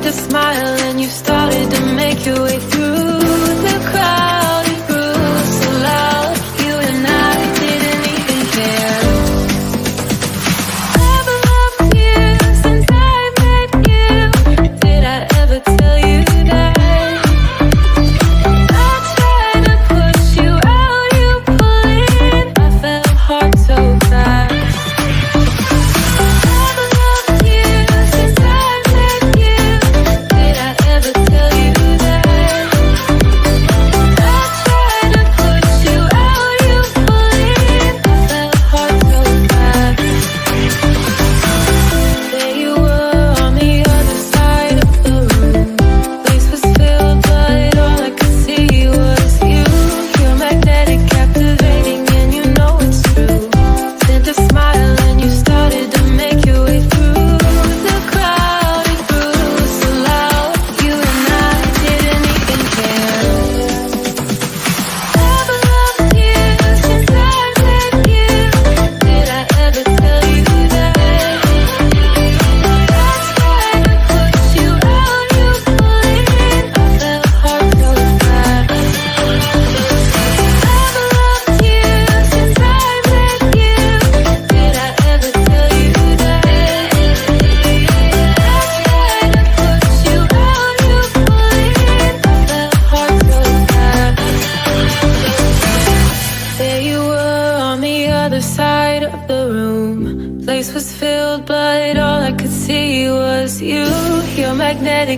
a smile and you started to make your way through the crowd. It grew so loud, you and I didn't even care. I've loved you since I met you. Did I ever tell you that? I tried to push you out, you pull in. I fell hard so fast.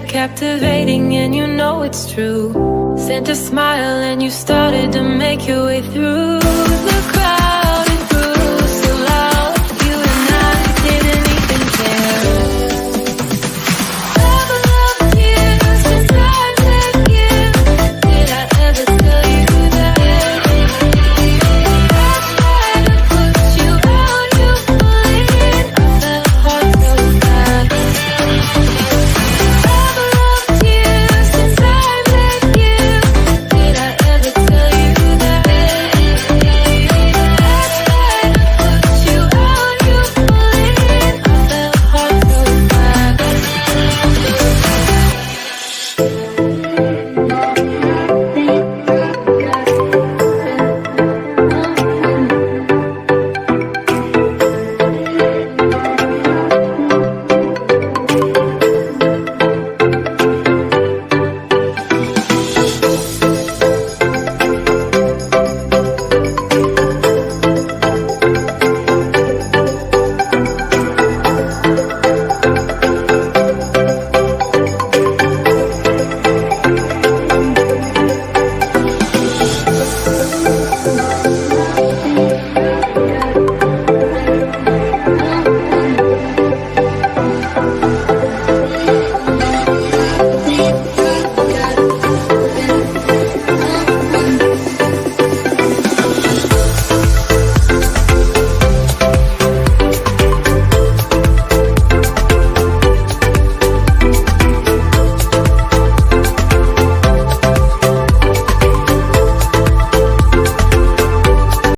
Captivating and you know it's true. Sent a smile and you started to make your way through the crowd.